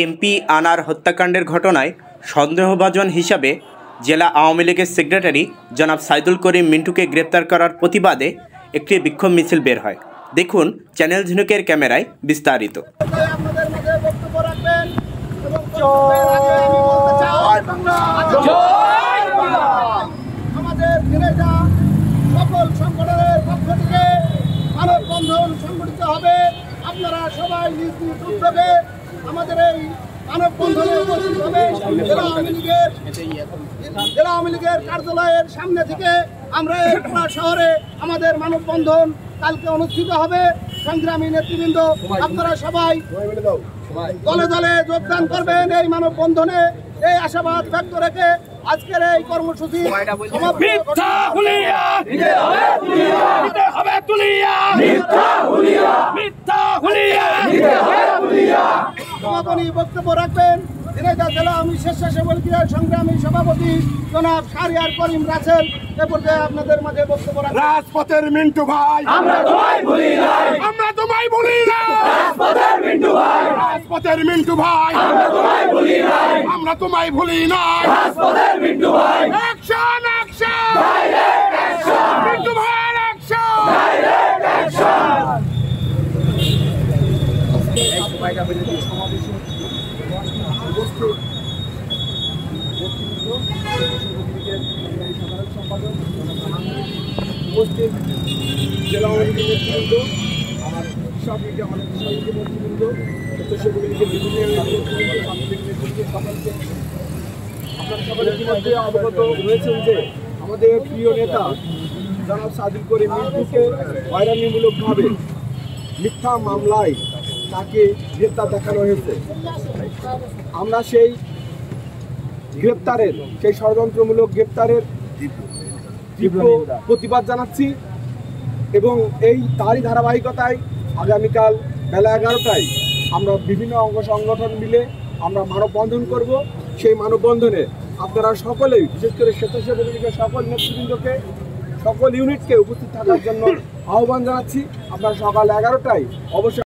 MP আনার হত্যাকাণ্ডের ঘটনায় সন্দেহভাজন হিসাবে জেলা আওয়ামী লীগের সেক্রেটারি জনাব সাইদুল করিম মিন্টুকে গ্রেপ্তার করার প্রতিবাদে একটি বিক্ষোভ মিছিল বের হয়। দেখুন চ্যানেল ঝিনুকের ক্যামেরায় বিস্তারিত। সকল সংগঠনের পক্ষ থেকে মানববন্ধন সংগঠিত হবে। আপনারা সবাই নিজ নিজ উদ্যোগে আমাদের এই মানববন্ধনে উপস্থিত হবে। জেলা আওয়ামী লীগের কার্যালয়ের সামনে থেকে আমরা পুরা শহরে আমাদের মানববন্ধন কালকে অনুষ্ঠিত হবে। সংগ্রামী নেতৃবৃন্দ, আপনারা সবাই দলে দলে যোগদান করবেন এই মানববন্ধনে। এই আশাবাদ ব্যক্ত রেখে আজকের এই কর্মসূচি সমাপনী বক্তব্য রাখবেন ঝিনাইদহ জেলা আওয়ামী স্বেচ্ছাসেবক লীগের সংগ্রামী সভাপতি জনাব শাহরিয়ার করিম রাসেল। এ পর্যায়ে আপনাদের মাঝে বক্তব্য রাখবেন। রাজপথের মিন্টু ভাই, আমরা তোমায় ভুলি নাই, আমরা তোমায় ভুলি নাই। রাজপথের মিন্টু ভাই, রাজপথের মিন্টু ভাই, আমরা তোমায় ভুলি নাই, আমরা তোমায় ভুলি নাই। রাজপথের মিন্টু ভাই, action action, direct action, Mintu ভাই অ্যাকশন, ডাইরেক্ট অ্যাকশন। এই সময়টা বেঁধে দিয়ে সমাবেশ উপস্থিত জেলা আওয়ামী লীগের নেতৃবৃন্দ, আমার সবলীগের অনেক সবলীগের নেতৃবৃন্দ, স্বেচ্ছাসেবক লীগের বিভিন্ন নেতৃবৃন্দ, সাংবাদিক নেতৃবৃন্দ, সকলকে আপনারা সকলে ইতিমধ্যে অবগত হয়েছেন যে আমাদের প্রিয় নেতা জনাব সাইদুল করিম মিন্টুকে হয়রানিমূলকভাবে মিথ্যা মামলায় তাকে গ্রেপ্তার দেখানো হয়েছে। আমরা সেই গ্রেপ্তারের, সেই ষড়যন্ত্রমূলক গ্রেপ্তারের তীব্র প্রতিবাদ জানাচ্ছি এবং এই তারই ধারাবাহিকতায় আগামীকাল বেলা 11টায় আমরা বিভিন্ন অঙ্গ সংগঠন মিলে আমরা মানববন্ধন করব। সেই মানববন্ধনে আপনারা সকলেই, বিশেষ করে স্বেচ্ছাসেবক লীগের সকল নেতৃবৃন্দকে, সকল ইউনিটকে উপস্থিত থাকার জন্য আহ্বান জানাচ্ছি। আপনারা সকাল 11টায় অবশ্যই